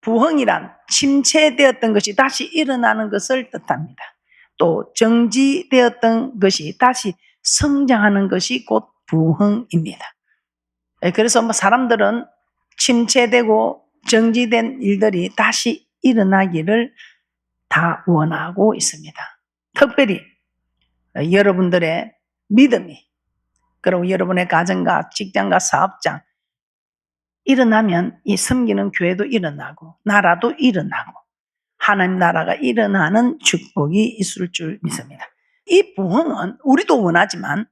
부흥이란 침체되었던 것이 다시 일어나는 것을 뜻합니다. 또 정지되었던 것이 다시 성장하는 것이 곧 부흥입니다. 그래서 사람들은 침체되고 정지된 일들이 다시 일어나기를 다 원하고 있습니다. 특별히 여러분들의 믿음이, 그리고 여러분의 가정과 직장과 사업장 일어나면 이 섬기는 교회도 일어나고 나라도 일어나고 하나님 나라가 일어나는 축복이 있을 줄 믿습니다. 이 부흥은 우리도 원하지만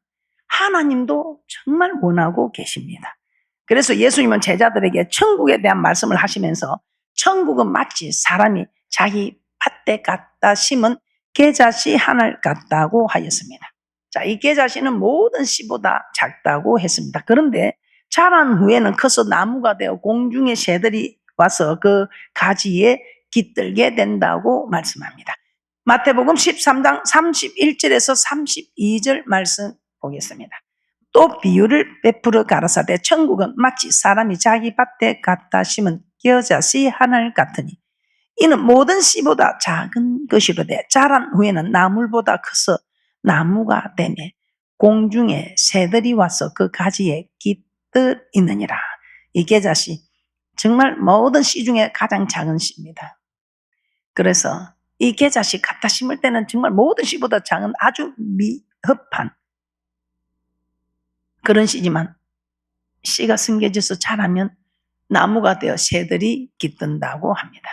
하나님도 정말 원하고 계십니다. 그래서 예수님은 제자들에게 천국에 대한 말씀을 하시면서 천국은 마치 사람이 자기 밭에 갖다 심은 겨자씨 하늘 같다고 하였습니다. 자, 이 겨자씨는 모든 씨보다 작다고 했습니다. 그런데 자란 후에는 커서 나무가 되어 공중의 새들이 와서 그 가지에 깃들게 된다고 말씀합니다. 마태복음 13장 31절에서 32절 말씀 보겠습니다. 또 비유를 베풀어 가라사대 천국은 마치 사람이 자기 밭에 갖다 심은 겨자씨 하늘 같으니 이는 모든 씨보다 작은 것이로되 자란 후에는 나물보다 커서 나무가 되며 공중에 새들이 와서 그 가지에 깃들이느니라. 이 겨자씨 정말 모든 씨 중에 가장 작은 씨입니다. 그래서 이 겨자씨 갖다 심을 때는 정말 모든 씨보다 작은 아주 미흡한 그런 씨지만 씨가 숨겨져서 자라면 나무가 되어 새들이 깃든다고 합니다.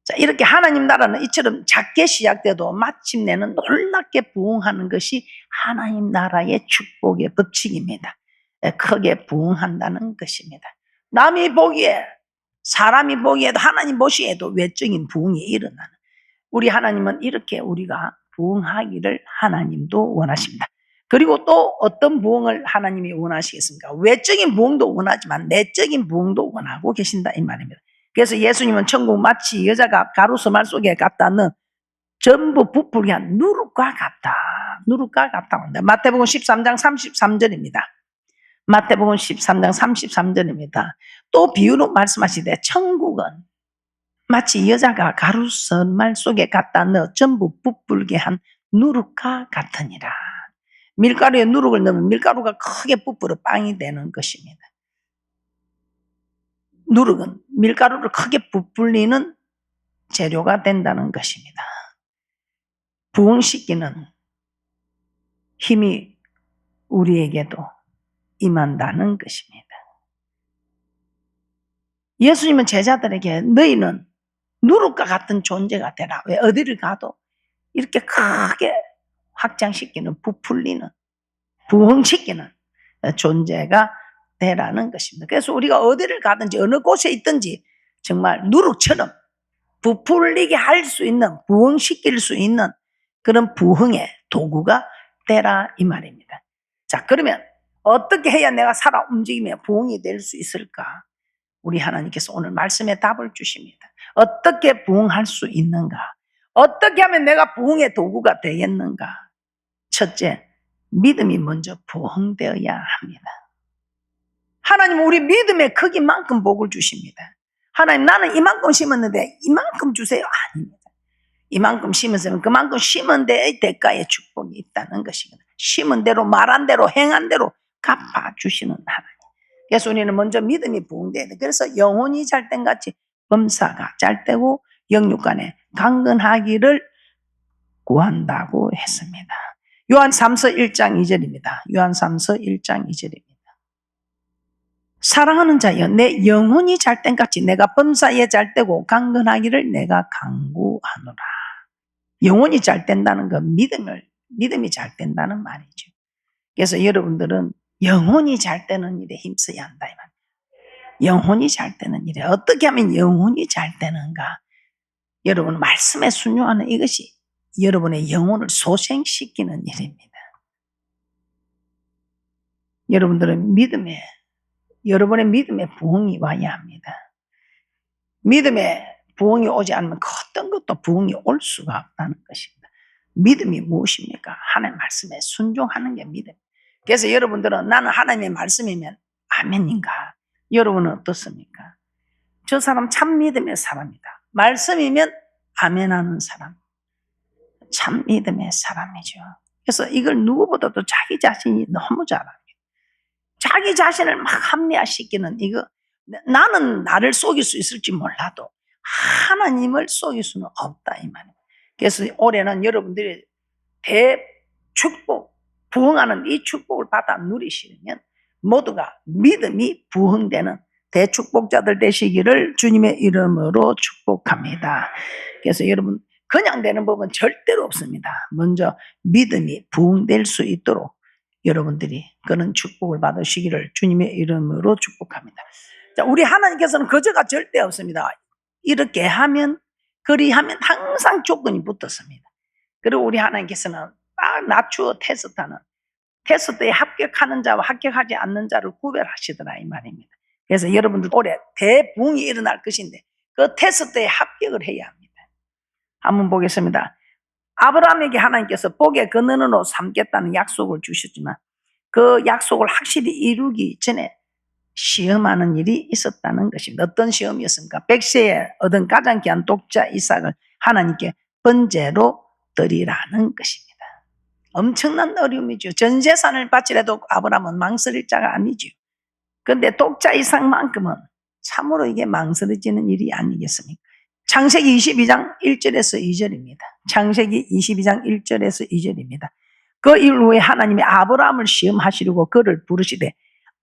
자, 이렇게 하나님 나라는 이처럼 작게 시작돼도 마침내는 놀랍게 부흥하는 것이 하나님 나라의 축복의 법칙입니다. 크게 부흥한다는 것입니다. 남이 보기에, 사람이 보기에도, 하나님 보시에도 외적인 부흥이 일어나는, 우리 하나님은 이렇게 우리가 부흥하기를 하나님도 원하십니다. 그리고 또 어떤 부흥을 하나님이 원하시겠습니까? 외적인 부흥도 원하지만 내적인 부흥도 원하고 계신다 이 말입니다. 그래서 예수님은 천국 마치 여자가 가루수말 속에 갖다 넣은 전부 부풀게 한 누룩과 같다. 누룩과 같다고 합니다. 마태복음 13장 33절입니다. 마태복음 13장 33절입니다. 또 비유로 말씀하시되 천국은 마치 여자가 가루수말 속에 갖다 넣어 전부 부풀게 한 누룩과 같으니라. 밀가루에 누룩을 넣으면 밀가루가 크게 부풀어 빵이 되는 것입니다. 누룩은 밀가루를 크게 부풀리는 재료가 된다는 것입니다. 부흥시키는 힘이 우리에게도 임한다는 것입니다. 예수님은 제자들에게 너희는 누룩과 같은 존재가 되라. 왜 어디를 가도 이렇게 크게 확장시키는, 부풀리는, 부흥시키는 존재가 되라는 것입니다. 그래서 우리가 어디를 가든지 어느 곳에 있든지 정말 누룩처럼 부풀리게 할 수 있는, 부흥시킬 수 있는 그런 부흥의 도구가 되라 이 말입니다. 자, 그러면 어떻게 해야 내가 살아 움직이며 부흥이 될 수 있을까? 우리 하나님께서 오늘 말씀에 답을 주십니다. 어떻게 부흥할 수 있는가? 어떻게 하면 내가 부흥의 도구가 되겠는가? 첫째, 믿음이 먼저 부흥되어야 합니다. 하나님은 우리 믿음의 크기만큼 복을 주십니다. 하나님, 나는 이만큼 심었는데 이만큼 주세요. 아닙니다. 이만큼 심었으면 그만큼 심은 데의 대가의 축복이 있다는 것입니다. 심은 대로, 말한 대로, 행한 대로 갚아주시는 하나님. 그래서 우리는 먼저 믿음이 부흥돼야 돼. 그래서 영혼이 잘된 같이 범사가 잘되고 영육간에 강건하기를 구한다고 했습니다. 요한 3서 1장 2절입니다. 요한 3서 1장 2절입니다. 사랑하는 자여, 내 영혼이 잘된 같이 내가 범사에 잘되고 강건하기를 내가 간구하노라. 영혼이 잘된다는 건 믿음이 잘된다는 말이죠. 그래서 여러분들은 영혼이 잘되는 일에 힘써야 한다 이 말. 영혼이 잘되는 일에 어떻게 하면 영혼이 잘되는가? 여러분 말씀에 순종하는 이것이 여러분의 영혼을 소생시키는 일입니다. 여러분의 믿음에 부흥이 와야 합니다. 믿음에 부흥이 오지 않으면 어떤 것도 부흥이 올 수가 없다는 것입니다. 믿음이 무엇입니까? 하나님의 말씀에 순종하는 게 믿음. 그래서 여러분들은 나는 하나님의 말씀이면 아멘인가? 여러분은 어떻습니까? 저 사람 참 믿음의 사람이다. 말씀이면 아멘하는 사람. 참 믿음의 사람이죠. 그래서 이걸 누구보다도 자기 자신이 너무 잘 압니다. 자기 자신을 막 합리화시키는 이거, 나는 나를 속일 수 있을지 몰라도 하나님을 속일 수는 없다 이 말입니다. 그래서 올해는 여러분들이 대축복, 부흥하는 이 축복을 받아 누리시면 모두가 믿음이 부흥되는 대축복자들 되시기를 주님의 이름으로 축복합니다. 그래서 여러분, 그냥 되는 법은 절대로 없습니다. 먼저 믿음이 부흥될 수 있도록 여러분들이 그런 축복을 받으시기를 주님의 이름으로 축복합니다. 자, 우리 하나님께서는 거저가 절대 없습니다. 이렇게 하면, 그리하면 항상 조건이 붙었습니다. 그리고 우리 하나님께서는 딱 낮추어 테스트에 합격하는 자와 합격하지 않는 자를 구별하시더라 이 말입니다. 그래서 여러분들 올해 대부흥이 일어날 것인데 그 테스트에 합격을 해야 합니다. 한번 보겠습니다. 아브라함에게 하나님께서 복의 근원으로 삼겠다는 약속을 주셨지만 그 약속을 확실히 이루기 전에 시험하는 일이 있었다는 것입니다. 어떤 시험이었습니까? 백세에 얻은 가장 귀한 독자 이삭을 하나님께 번제로 드리라는 것입니다. 엄청난 어려움이죠. 전 재산을 바치려도 아브라함은 망설일 자가 아니죠. 그런데 독자 이삭만큼은 참으로 이게 망설여지는 일이 아니겠습니까? 창세기 22장 1절에서 2절입니다. 창세기 22장 1절에서 2절입니다. 그 이후에 하나님이 아브라함을 시험하시려고 그를 부르시되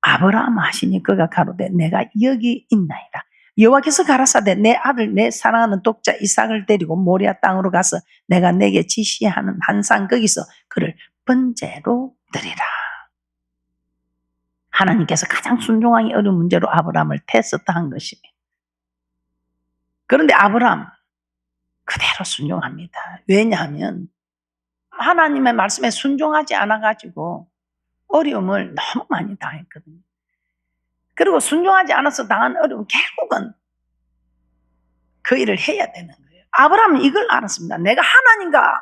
아브라함 하시니 그가 가로되 내가 여기 있나이다. 여호와께서 가라사대 내 아들 내 사랑하는 독자 이삭을 데리고 모리아 땅으로 가서 내가 내게 지시하는 한산 거기서 그를 번제로 드리라. 하나님께서 가장 순종하기 어려운 문제로 아브라함을 테스트한 것입니다. 그런데 아브라함 그대로 순종합니다. 왜냐하면 하나님의 말씀에 순종하지 않아가지고 어려움을 너무 많이 당했거든요. 그리고 순종하지 않아서 당한 어려움 결국은 그 일을 해야 되는 거예요. 아브라함은 이걸 알았습니다. 내가 하나님과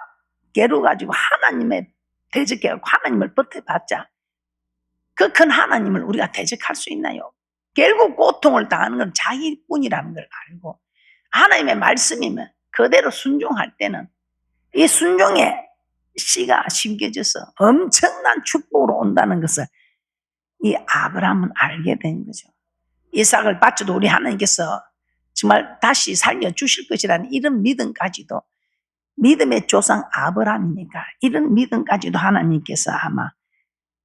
겨루가지고 하나님의 대적해서 하나님을 버텨봤자 그 큰 하나님을 우리가 대적할 수 있나요? 결국 고통을 당하는 건 자기뿐이라는 걸 알고 하나님의 말씀이면 그대로 순종할 때는 이 순종의 씨가 심겨져서 엄청난 축복으로 온다는 것을 이 아브라함은 알게 된 거죠. 이삭을 바쳐도 우리 하나님께서 정말 다시 살려주실 것이라는 이런 믿음까지도 믿음의 조상 아브라함이니까 이런 믿음까지도 하나님께서 아마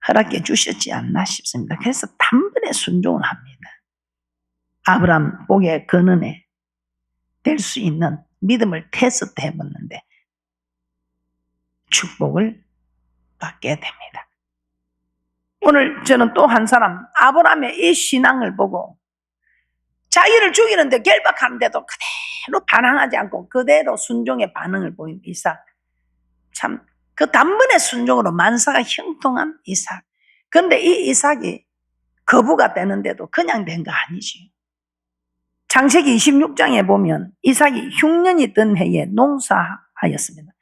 허락해 주셨지 않나 싶습니다. 그래서 단번에 순종을 합니다. 아브라함 복의 근원에 될 수 있는 믿음을 테스트 해봤는데 축복을 받게 됩니다. 오늘 저는 또 한 사람 아브라함의 이 신앙을 보고 자기를 죽이는데 결박하는데도 그대로 반항하지 않고 그대로 순종의 반응을 보인 이삭. 참 그 단번에 순종으로 만사가 형통한 이삭. 그런데 이 이삭이 거부가 되는데도 그냥 된 거 아니지. 창세기 26장에 보면 이삭이 흉년이 든 해에 농사하였습니다.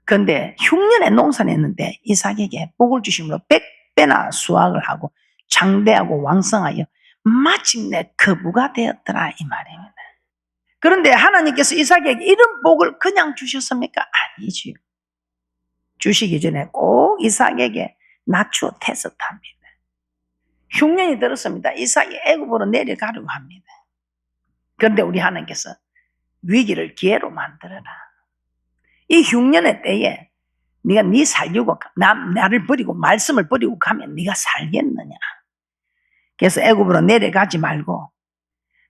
그런데 흉년에 농사를 했는데 이삭에게 복을 주심으로 100배나 수확을 하고 장대하고 왕성하여 마침내 거부가 되었더라 이 말입니다. 그런데 하나님께서 이삭에게 이런 복을 그냥 주셨습니까? 아니지요. 주시기 전에 꼭 이삭에게 낮추어 테스트합니다. 흉년이 들었습니다. 이삭이 애굽으로 내려가려고 합니다. 그런데 우리 하나님께서 위기를 기회로 만들어라. 이 흉년의 때에 네가 네 살려고 나를 버리고 말씀을 버리고 가면 네가 살겠느냐. 그래서 애굽으로 내려가지 말고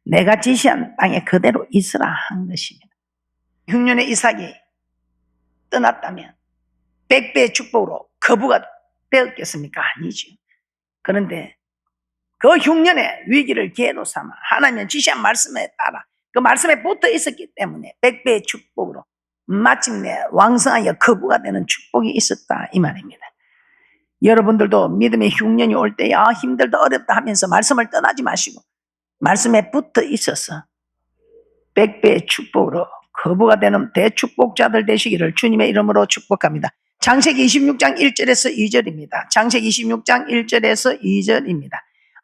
내가 지시한 땅에 그대로 있으라 한 것입니다. 흉년의 이삭이 떠났다면 100배의 축복으로 거부가 되었겠습니까? 아니죠. 그런데 그 흉년의 위기를 기회로 삼아 하나님의 지시한 말씀에 따라 그 말씀에 붙어 있었기 때문에 100배의 축복으로 마침내 왕성하여 거부가 되는 축복이 있었다 이 말입니다. 여러분들도 믿음의 흉년이 올 때 힘들다 어렵다 하면서 말씀을 떠나지 마시고 말씀에 붙어 있어서 100배의 축복으로 거부가 되는 대축복자들 되시기를 주님의 이름으로 축복합니다. 창세기 26장 1절에서 2절입니다. 창세기 26장 1절에서 2절입니다.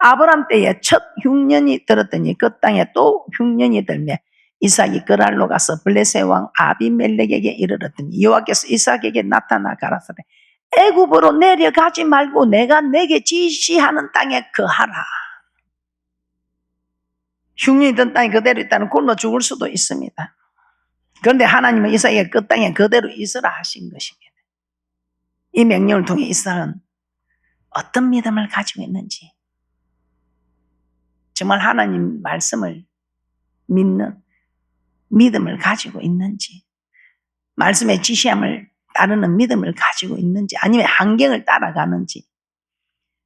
아브람 때에 첫 흉년이 들었더니 그 땅에 또 흉년이 들매 이삭이 그랄로 가서 블레셋 왕 아비멜렉에게 이르렀더니 여호와께서 이삭에게 나타나 가라사대 애굽으로 내려가지 말고 내가 내게 지시하는 땅에 거하라. 흉년이 든 땅이 그대로 있다는 굶어 죽을 수도 있습니다. 그런데 하나님은 이삭에게 그 땅에 그대로 있으라 하신 것입니다. 이 명령을 통해 이삭은 어떤 믿음을 가지고 있는지, 정말 하나님 말씀을 믿는 믿음을 가지고 있는지, 말씀의 지시함을 따르는 믿음을 가지고 있는지, 아니면 환경을 따라가는지,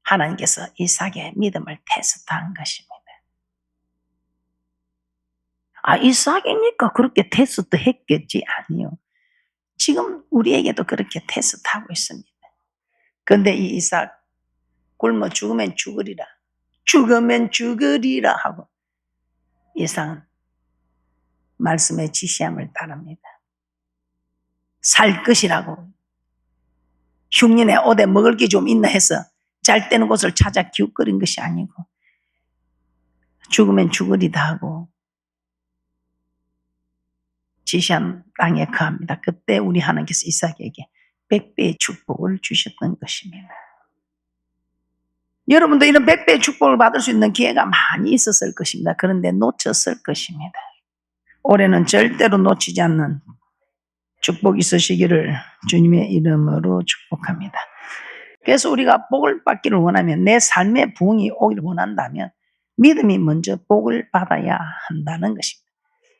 하나님께서 이삭의 믿음을 테스트한 것입니다. 이삭이니까 그렇게 테스트 했겠지? 아니요. 지금 우리에게도 그렇게 테스트하고 있습니다. 그런데 이 이삭 굶어 죽으면 죽으리라, 죽으면 죽으리라 하고 이삭은 말씀의 지시함을 따릅니다. 살 것이라고 흉년에 어디 먹을 게 좀 있나 해서 잘 때는 곳을 찾아 기웃거린 것이 아니고 죽으면 죽으리다 하고 지시한 땅에 거합니다. 그때 우리 하나님께서 이삭에게 100배의 축복을 주셨던 것입니다. 여러분도 이런 100배의 축복을 받을 수 있는 기회가 많이 있었을 것입니다. 그런데 놓쳤을 것입니다. 올해는 절대로 놓치지 않는 축복이 있으시기를 주님의 이름으로 축복합니다. 그래서 우리가 복을 받기를 원하면, 내 삶에 부흥이 오기를 원한다면 믿음이 먼저 복을 받아야 한다는 것입니다.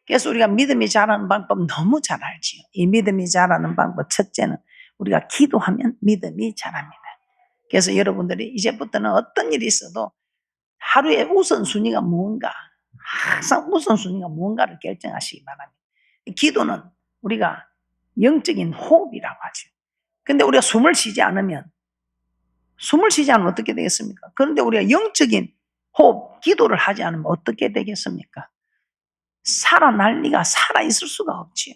그래서 우리가 믿음이 자라는 방법 너무 잘 알지요. 이 믿음이 자라는 방법 첫째는 우리가 기도하면 믿음이 자랍니다. 그래서 여러분들이 이제부터는 어떤 일이 있어도 하루의 우선순위가 뭔가, 항상 우선순위가 뭔가를 결정하시기 바랍니다. 기도는 우리가 영적인 호흡이라고 하죠. 근데 우리가 숨을 쉬지 않으면 어떻게 되겠습니까? 그런데 우리가 영적인 호흡, 기도를 하지 않으면 어떻게 되겠습니까? 살아날 리가 살아있을 수가 없지요.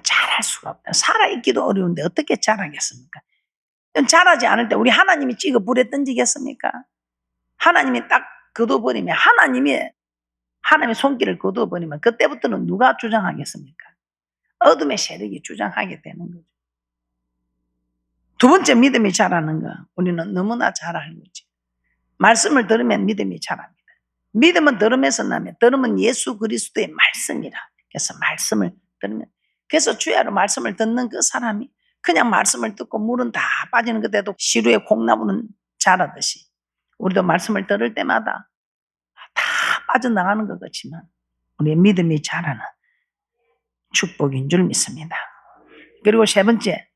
잘할 수가 없다. 살아있기도 어려운데 어떻게 잘하겠습니까? 잘하지 않을 때 우리 하나님이 찍어 불에 던지겠습니까? 하나님이 딱 거둬버리면, 하나님의 손길을 거둬버리면 그때부터는 누가 주장하겠습니까? 어둠의 세력이 주장하게 되는 거죠. 두 번째 믿음이 자라는 거, 우리는 너무나 잘 알고 있죠. 말씀을 들으면 믿음이 자랍니다. 믿음은 들으면서 나면, 들으면 예수 그리스도의 말씀이라. 그래서 말씀을 들으면, 그래서 주야로 말씀을 듣는 그 사람이 그냥 말씀을 듣고 물은 다 빠지는 그때도 시루에 콩나무는 자라듯이 우리도 말씀을 들을 때마다 다 빠져나가는 것 같지만 우리의 믿음이 자라는 축복인 줄 믿습니다. 그리고 세 번째,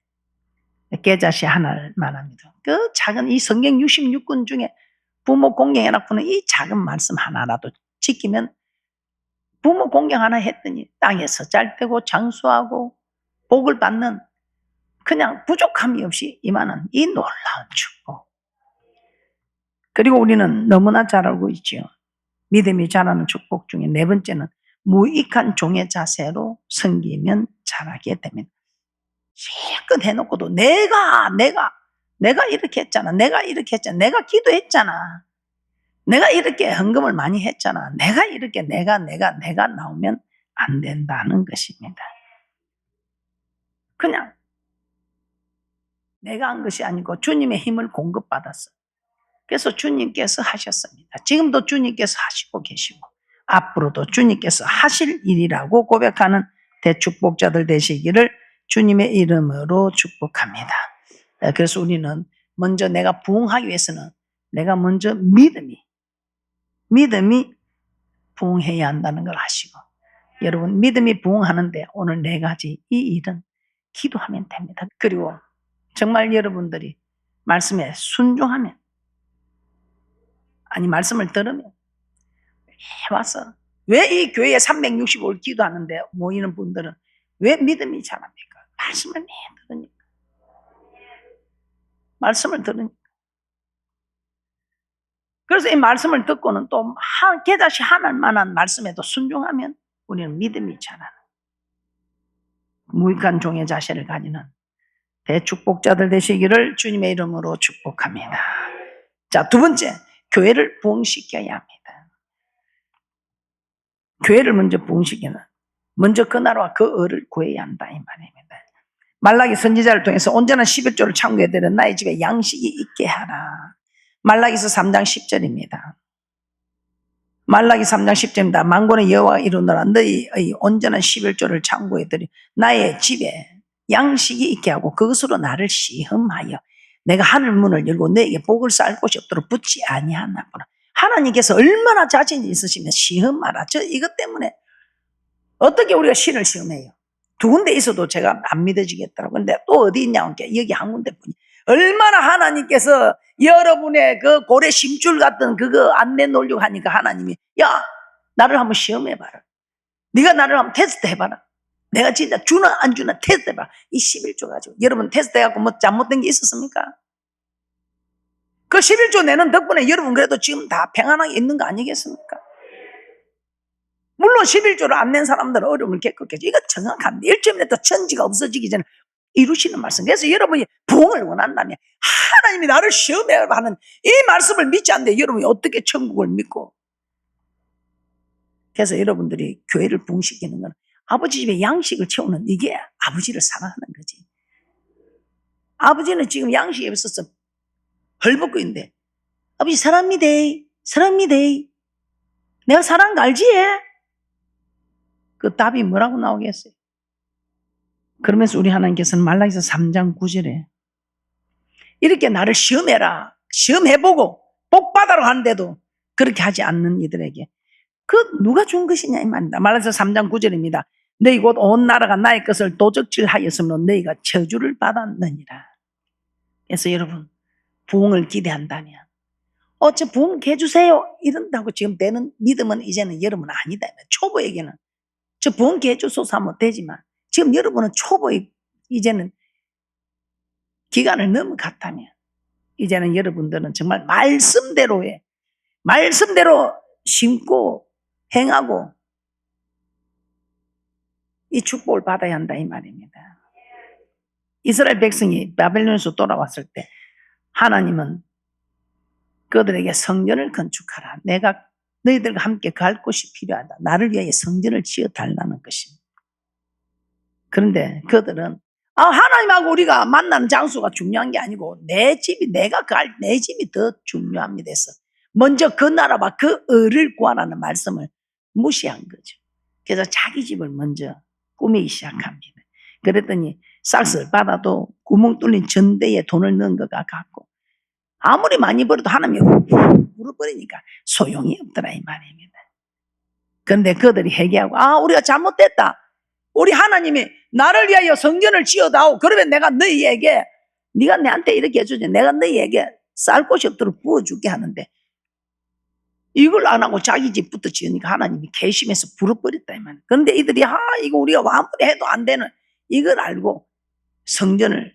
계자시 하나를 말합니다. 그 작은 이 성경 66권 중에 부모 공경해놓고는 이 작은 말씀 하나라도 지키면, 부모 공경 하나 했더니 땅에서 잘 되고 장수하고 복을 받는, 그냥 부족함이 없이 임하는 이 놀라운 축복. 그리고 우리는 너무나 잘 알고 있죠. 믿음이 자라는 축복 중에 네 번째는 무익한 종의 자세로 섬기면 자라게 됩니다. 실컷 해놓고도 내가 이렇게 했잖아, 내가 이렇게 했잖아, 내가 기도했잖아, 내가 이렇게 헌금을 많이 했잖아, 내가 이렇게 내가 나오면 안 된다는 것입니다. 그냥 내가 한 것이 아니고 주님의 힘을 공급받았어. 그래서 주님께서 하셨습니다. 지금도 주님께서 하시고 계시고 앞으로도 주님께서 하실 일이라고 고백하는 대축복자들 되시기를 주님의 이름으로 축복합니다. 그래서 우리는 먼저 내가 부흥하기 위해서는 내가 먼저 믿음이 부흥해야 한다는 걸 아시고, 여러분 믿음이 부흥하는데 오늘 네 가지 이 일은 기도하면 됩니다. 그리고 정말 여러분들이 말씀에 순종하면, 아니 말씀을 들으면 와서, 왜 이 교회에 365일 기도하는데 모이는 분들은 왜 믿음이 자랍니까? 말씀을 매일 들으니까. 말씀을 들으니까. 그래서 이 말씀을 듣고는 또 깨닫이 하날 만한 말씀에도 순종하면 우리는 믿음이 자라는, 무익한 종의 자세를 가지는 대축복자들 되시기를 주님의 이름으로 축복합니다. 자, 두 번째, 교회를 부흥시켜야 합니다. 교회를 먼저 부흥시키는, 먼저 그 나라와 그 의를 구해야 한다 이 말입니다. 말라기 선지자를 통해서 온전한 11조를 창구해드려 나의 집에 양식이 있게 하라. 말라기서 3장 10절입니다. 말라기 3장 10절입니다. 만군의 여호와가 이루노라. 너희의 온전한 11조를 창구해드려 나의 집에 양식이 있게 하고 그것으로 나를 시험하여 내가 하늘 문을 열고 너에게 복을 쌓을 곳이 없도록 붙지 아니하나보라. 하나님께서 얼마나 자신이 있으시면 시험하라. 이것 때문에 어떻게 우리가 신을 시험해요? 두 군데 있어도 제가 안 믿어지겠더라고요. 근데 또 어디 있냐고, 여기 한 군데뿐이. 얼마나 하나님께서 여러분의 그 고래 심줄 같은 그거 안 내놓으려고 하니까 하나님이, 야, 나를 한번 시험해봐라. 네가 나를 한번 테스트 해봐라. 내가 진짜 주나 안 주나 테스트 해봐라. 이 11조 가지고. 여러분 테스트 해갖고 뭐 잘못된 게 있었습니까? 그 11조 내는 덕분에 여러분 그래도 지금 다 평안하게 있는 거 아니겠습니까? 물론 11조를 안 낸 사람들은 어려움을 겪었겠죠. 이거 정확합니다. 1점이라도 천지가 없어지기 전에 이루시는 말씀. 그래서 여러분이 부흥을 원한다면 하나님이 나를 시험해야 하는 이 말씀을 믿지 않는데 여러분이 어떻게 천국을 믿고. 그래서 여러분들이 교회를 부흥시키는 건 아버지 집에 양식을 채우는 이게 아버지를 사랑하는 거지. 아버지는 지금 양식에 있어서 헐벗고 있는데 아버지 사랑합니다. 사랑합니다. 내가 사랑한 거 알지? 그 답이 뭐라고 나오겠어요? 그러면서 우리 하나님께서는 말라기서 3장 9절에 이렇게 나를 시험해라. 시험해보고 복받아라 하는데도 그렇게 하지 않는 이들에게 그 누가 준 것이냐 이 말입니다. 말라기서 3장 9절입니다. 너희 곧 온 나라가 나의 것을 도적질하였으므로 너희가 저주를 받았느니라. 그래서 여러분 부흥을 기대한다면 저 부흥 해주세요 이런다고 지금 되는 믿음은 이제는 여러분 아니다. 초보에게는 저 부흥 해주소서 하면 되지만 지금 여러분은 초보의 이제는 기간을 넘어갔다면 이제는 여러분들은 정말 말씀대로 심고 행하고 이 축복을 받아야 한다 이 말입니다. 이스라엘 백성이 바벨론에서 돌아왔을 때 하나님은 그들에게 성전을 건축하라. 내가 너희들과 함께 갈 곳이 필요하다. 나를 위하여 성전을 지어달라는 것입니다. 그런데 그들은 하나님하고 우리가 만나는 장소가 중요한 게 아니고 내 집이 내가 갈 내 집이 더 중요합니다 해서 먼저 그 나라와 그 의를 구하라는 말씀을 무시한 거죠. 그래서 자기 집을 먼저 꾸미기 시작합니다. 그랬더니 싹을 받아도 구멍 뚫린 전대에 돈을 넣은 것과 같고 아무리 많이 벌어도 하나님이 물어버리니까 소용이 없더라 이 말입니다. 그런데 그들이 회개하고 우리가 잘못됐다. 우리 하나님이 나를 위하여 성전을 지어다오. 그러면 내가 너희에게 네가 내한테 이렇게 해주지. 내가 너희에게 쌀 곳이 없도록 부어줄게 하는데 이걸 안 하고 자기 집부터 지으니까 하나님이 괘씸해서 불어버렸다 이 말이에요. 그런데 이들이 이거 우리가 아무리 해도 안 되는 이걸 알고 성전을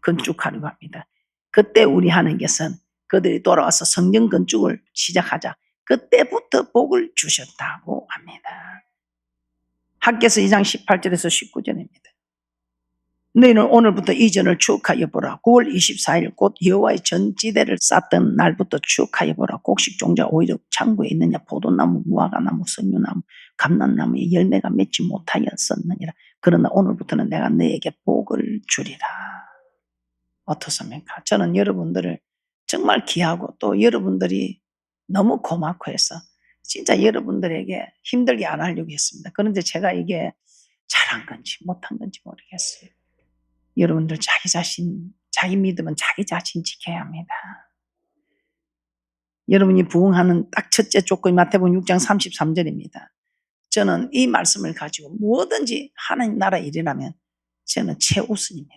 건축하려고 합니다. 그때 우리 하나님께서는 그들이 돌아와서 성전 건축을 시작하자 그때부터 복을 주셨다고 합니다. 학개서 2장 18절에서 19절입니다. 너희는 오늘부터 이전을 추억하여 보라. 9월 24일 곧 여호와의 전지대를 쌓던 날부터 추억하여 보라. 곡식 종자 오히려 창고에 있느냐. 포도나무, 무화과나무, 석류나무, 감람나무에 열매가 맺지 못하였었느니라. 그러나 오늘부터는 내가 너에게 복을 주리라. 어떻습니까? 저는 여러분들을 정말 귀하고 또 여러분들이 너무 고맙고 해서 진짜 여러분들에게 힘들게 안 하려고 했습니다. 그런데 제가 이게 잘한 건지 못한 건지 모르겠어요. 여러분들 자기 믿음은 자기 자신 지켜야 합니다. 여러분이 부흥하는 딱 첫째 조건이 마태복음 6장 33절입니다. 저는 이 말씀을 가지고 뭐든지 하나님 나라 일이라면 저는 최우선입니다.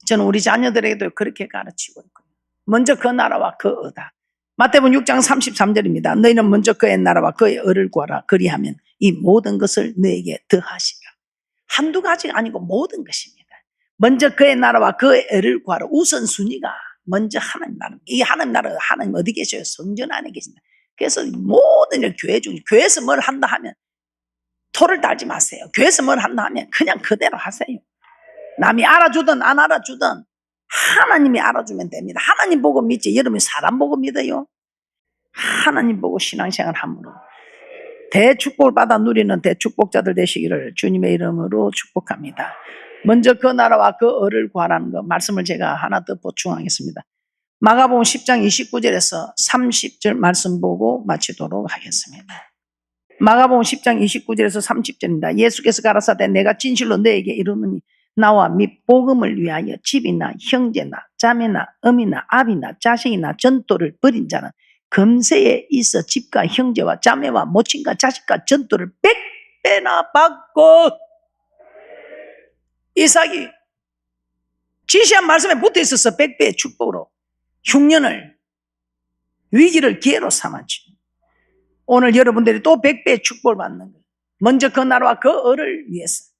저는 우리 자녀들에게도 그렇게 가르치고 있고요. 먼저 그 나라와 그 의다. 마태복음 6장 33절입니다. 너희는 먼저 그의 나라와 그의 의를 구하라. 그리하면 이 모든 것을 너에게 더하시라. 한두 가지가 아니고 모든 것입니다. 먼저 그의 나라와 그의 의를 구하라. 우선순위가 먼저 하나님 나라. 이 하나님 나라 하나님 어디 계셔요? 성전 안에 계신다. 그래서 모든 일 교회 중 교회에서 뭘 한다 하면 토를 달지 마세요. 교회에서 뭘 한다 하면 그냥 그대로 하세요. 남이 알아주든 안 알아주든 하나님이 알아주면 됩니다. 하나님 보고 믿지 여러분이 사람 보고 믿어요? 하나님 보고 신앙생활 함으로 대축복을 받아 누리는 대축복자들 되시기를 주님의 이름으로 축복합니다. 먼저 그 나라와 그 의를 구하라는 거 말씀을 제가 하나 더 보충하겠습니다. 마가복음 10장 29절에서 30절 말씀 보고 마치도록 하겠습니다. 마가복음 10장 29절에서 30절입니다. 예수께서 가라사대 내가 진실로 너에게 이르노니 나와 및 복음을 위하여 집이나 형제나 자매나 어미나 아비나 자식이나 전토를 벌인 자는 금세에 있어 집과 형제와 자매와 모친과 자식과 전토를 100배나 받고, 이삭이 지시한 말씀에 붙어 있어서 100배의 축복으로 흉년을 위기를 기회로 삼았지. 오늘 여러분들이 또 100배의 축복을 받는 거예요. 먼저 그 나라와 그 의를 위해서.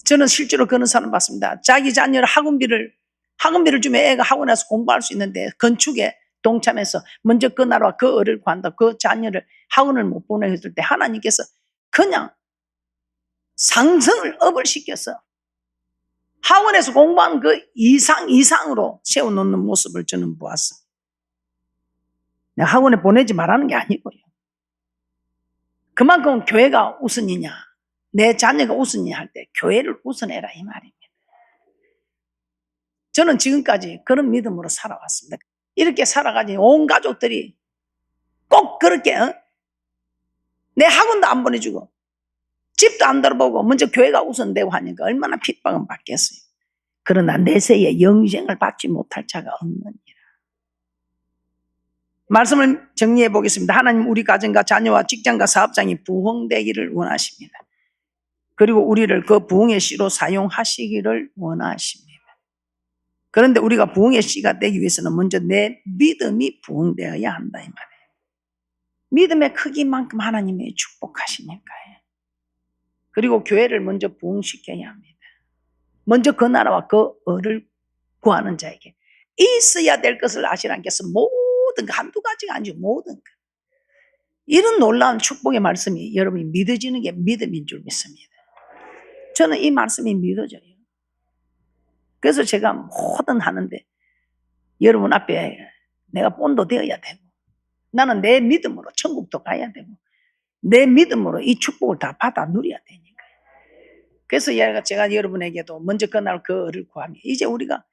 저는 실제로 그런 사람 봤습니다. 자기 자녀를 학원비를 주면 애가 학원에서 공부할 수 있는데 건축에 동참해서 먼저 그 나라와 그 의를 구한다. 그 자녀를 학원을 못 보내줬을 때 하나님께서 그냥 상승을 업을 시켜서 학원에서 공부한 그 이상으로 세워놓는 모습을 저는 보았어요. 내가 학원에 보내지 말라는 게 아니고요. 그만큼 교회가 우선이냐, 내 자녀가 우선이냐 할 때 교회를 우선해라 이 말입니다. 저는 지금까지 그런 믿음으로 살아왔습니다. 이렇게 살아가니 온 가족들이 꼭 그렇게 내 학원도 안 보내주고 집도 안 들어보고 먼저 교회가 우선되고 하니까 얼마나 핍박은 받겠어요. 그러나 내세에 영생을 받지 못할 자가 없느니라. 말씀을 정리해 보겠습니다. 하나님 우리 가정과 자녀와 직장과 사업장이 부흥되기를 원하십니다. 그리고 우리를 그 부흥의 씨로 사용하시기를 원하십니다. 그런데 우리가 부흥의 씨가 되기 위해서는 먼저 내 믿음이 부흥되어야 한다 이 말이에요. 믿음의 크기만큼 하나님이 축복하시니까요. 그리고 교회를 먼저 부흥시켜야 합니다. 먼저 그 나라와 그 의를 구하는 자에게 있어야 될 것을 아시라께서 모든 거 한두 가지가 아니죠. 모든 거. 이런 놀라운 축복의 말씀이 여러분이 믿어지는 게 믿음인 줄 믿습니다. 저는 이 말씀이 믿어져요. 그래서 제가 뭐든 하는데 여러분 앞에 내가 본도 되어야 되고 나는 내 믿음으로 천국도 가야 되고 내 믿음으로 이 축복을 다 받아 누려야 되니까요. 그래서 제가 여러분에게도 먼저 그날 그 의를 구하며 이제 우리가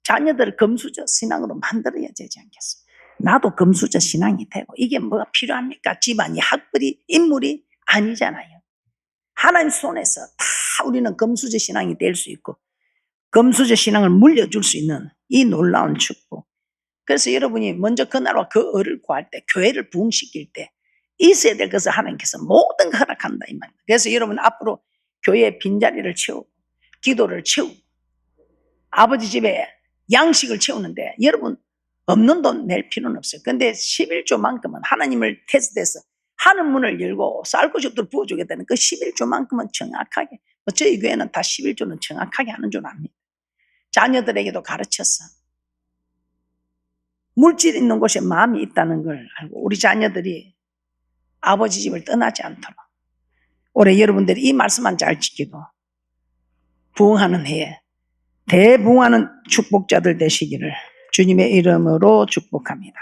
자녀들을 금수저 신앙으로 만들어야 되지 않겠습니까? 나도 금수저 신앙이 되고 이게 뭐가 필요합니까? 집안이 학벌이 인물이 아니잖아요. 하나님 손에서 다 우리는 금수저 신앙이 될 수 있고 금수저 신앙을 물려줄 수 있는 이 놀라운 축복. 그래서 여러분이 먼저 그날과 그 의를 구할 때 교회를 부흥시킬 때 있어야 될 것을 하나님께서 모든 걸 허락한다 이 말입니다. 그래서 여러분 앞으로 교회의 빈자리를 채우고 기도를 채우고 아버지 집에 양식을 채우는데 여러분 없는 돈 낼 필요는 없어요. 그런데 11조만큼은 하나님을 테스트해서 하늘 문을 열고 쌀 것이 없도록 부어주겠다는 그 11조만큼은 정확하게, 저희 교회는 다 11조는 정확하게 하는 줄 압니다. 자녀들에게도 가르쳐서 물질 있는 곳에 마음이 있다는 걸 알고 우리 자녀들이 아버지 집을 떠나지 않도록 올해 여러분들이 이 말씀만 잘 지키고 부흥하는 해에 대부흥하는 축복자들 되시기를 주님의 이름으로 축복합니다.